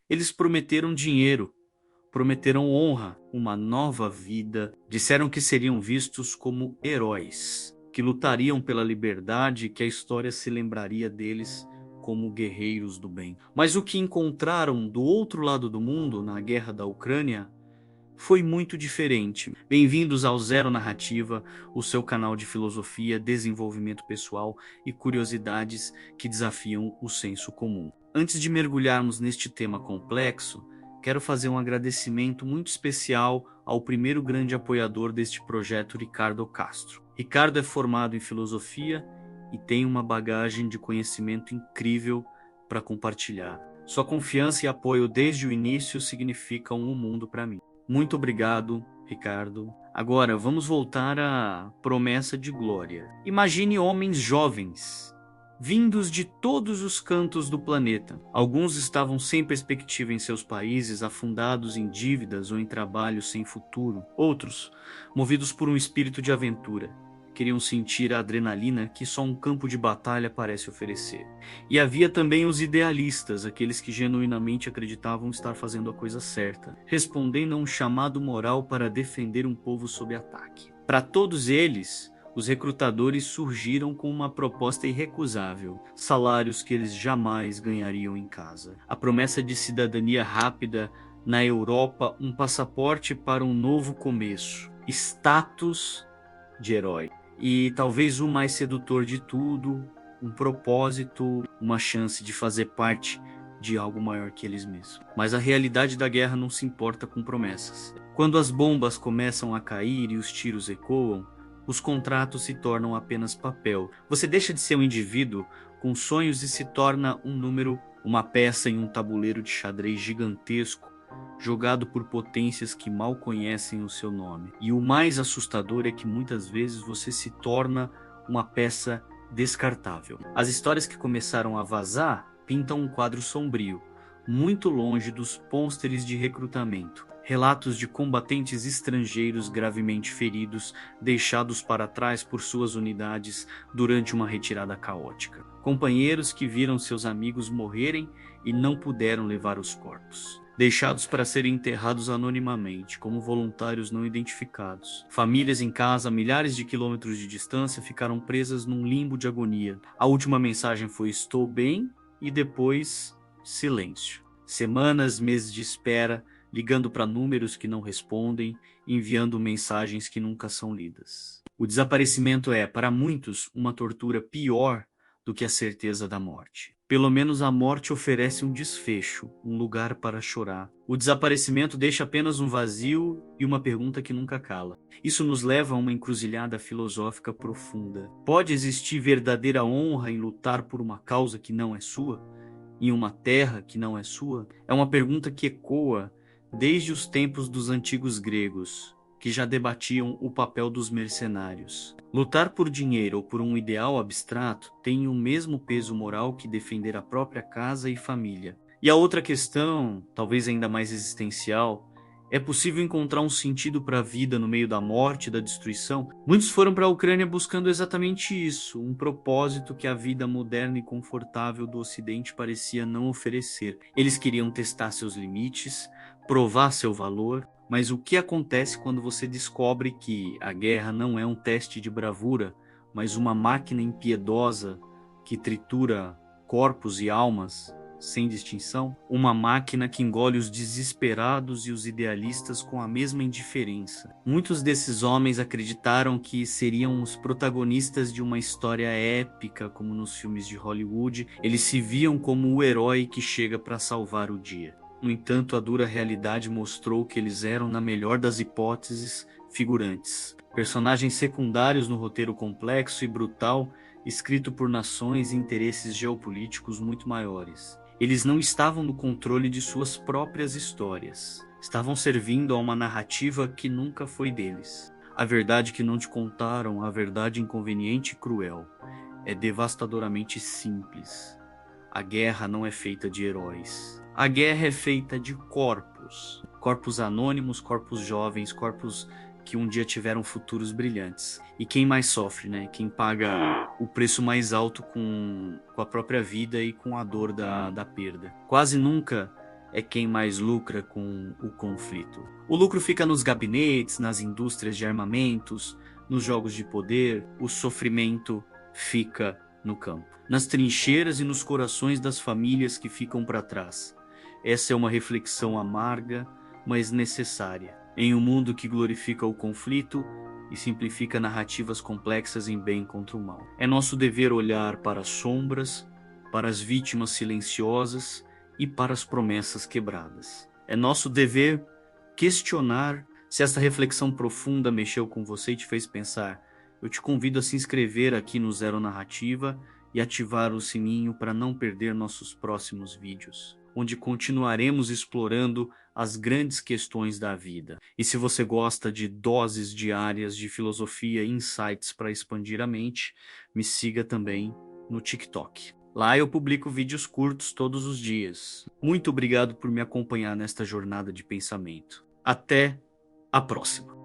Eles prometeram dinheiro, prometeram honra, uma nova vida. Disseram que seriam vistos como heróis, que lutariam pela liberdade e que a história se lembraria deles como guerreiros do bem. Mas o que encontraram do outro lado do mundo, na guerra da Ucrânia, foi muito diferente. Bem-vindos ao Zero Narrativa, o seu canal de filosofia, desenvolvimento pessoal e curiosidades que desafiam o senso comum. Antes de mergulharmos neste tema complexo, quero fazer um agradecimento muito especial ao primeiro grande apoiador deste projeto, Ricardo Castro. Ricardo é formado em filosofia e tem uma bagagem de conhecimento incrível para compartilhar. Sua confiança e apoio desde o início significam um mundo para mim. Muito obrigado, Ricardo. Agora, vamos voltar à promessa de glória. Imagine homens jovens, vindos de todos os cantos do planeta. Alguns estavam sem perspectiva em seus países, afundados em dívidas ou em trabalhos sem futuro. Outros, movidos por um espírito de aventura, queriam sentir a adrenalina que só um campo de batalha parece oferecer. E havia também os idealistas, aqueles que genuinamente acreditavam estar fazendo a coisa certa, respondendo a um chamado moral para defender um povo sob ataque. Para todos eles, os recrutadores surgiram com uma proposta irrecusável, salários que eles jamais ganhariam em casa, a promessa de cidadania rápida na Europa, um passaporte para um novo começo, status de herói. E talvez o mais sedutor de tudo, um propósito, uma chance de fazer parte de algo maior que eles mesmos. Mas a realidade da guerra não se importa com promessas. Quando as bombas começam a cair e os tiros ecoam, os contratos se tornam apenas papel. Você deixa de ser um indivíduo com sonhos e se torna um número, uma peça em um tabuleiro de xadrez gigantesco, jogado por potências que mal conhecem o seu nome. E o mais assustador é que muitas vezes você se torna uma peça descartável. As histórias que começaram a vazar pintam um quadro sombrio, muito longe dos pôsteres de recrutamento. Relatos de combatentes estrangeiros gravemente feridos, deixados para trás por suas unidades durante uma retirada caótica. Companheiros que viram seus amigos morrerem e não puderam levar os corpos, deixados para serem enterrados anonimamente, como voluntários não identificados. Famílias em casa a milhares de quilômetros de distância ficaram presas num limbo de agonia. A última mensagem foi "estou bem" e depois silêncio. Semanas, meses de espera, ligando para números que não respondem, enviando mensagens que nunca são lidas. O desaparecimento é, para muitos, uma tortura pior do que a certeza da morte. Pelo menos a morte oferece um desfecho, um lugar para chorar. O desaparecimento deixa apenas um vazio e uma pergunta que nunca cala. Isso nos leva a uma encruzilhada filosófica profunda. Pode existir verdadeira honra em lutar por uma causa que não é sua? Em uma terra que não é sua? É uma pergunta que ecoa desde os tempos dos antigos gregos, que já debatiam o papel dos mercenários. Lutar por dinheiro ou por um ideal abstrato tem o mesmo peso moral que defender a própria casa e família. E a outra questão, talvez ainda mais existencial, é possível encontrar um sentido para a vida no meio da morte e da destruição? Muitos foram para a Ucrânia buscando exatamente isso, um propósito que a vida moderna e confortável do Ocidente parecia não oferecer. Eles queriam testar seus limites, provar seu valor. Mas o que acontece quando você descobre que a guerra não é um teste de bravura, mas uma máquina impiedosa que tritura corpos e almas sem distinção? Uma máquina que engole os desesperados e os idealistas com a mesma indiferença. Muitos desses homens acreditaram que seriam os protagonistas de uma história épica, como nos filmes de Hollywood. Eles se viam como o herói que chega para salvar o dia. No entanto, a dura realidade mostrou que eles eram, na melhor das hipóteses, figurantes. Personagens secundários no roteiro complexo e brutal, escrito por nações e interesses geopolíticos muito maiores. Eles não estavam no controle de suas próprias histórias. Estavam servindo a uma narrativa que nunca foi deles. A verdade que não te contaram, a verdade inconveniente e cruel, é devastadoramente simples. A guerra não é feita de heróis. A guerra é feita de corpos. Corpos anônimos, corpos jovens, corpos que um dia tiveram futuros brilhantes. E quem mais sofre, né? Quem paga o preço mais alto com a própria vida e com a dor da perda. Quase nunca é quem mais lucra com o conflito. O lucro fica nos gabinetes, nas indústrias de armamentos, nos jogos de poder. O sofrimento fica no campo, nas trincheiras e nos corações das famílias que ficam para trás. Essa é uma reflexão amarga, mas necessária. Em um mundo que glorifica o conflito e simplifica narrativas complexas em bem contra o mal. É nosso dever olhar para as sombras, para as vítimas silenciosas e para as promessas quebradas. É nosso dever questionar. Se essa reflexão profunda mexeu com você e te fez pensar, eu te convido a se inscrever aqui no Zero Narrativa e ativar o sininho para não perder nossos próximos vídeos, onde continuaremos explorando as grandes questões da vida. E se você gosta de doses diárias de filosofia e insights para expandir a mente, me siga também no TikTok. Lá eu publico vídeos curtos todos os dias. Muito obrigado por me acompanhar nesta jornada de pensamento. Até a próxima!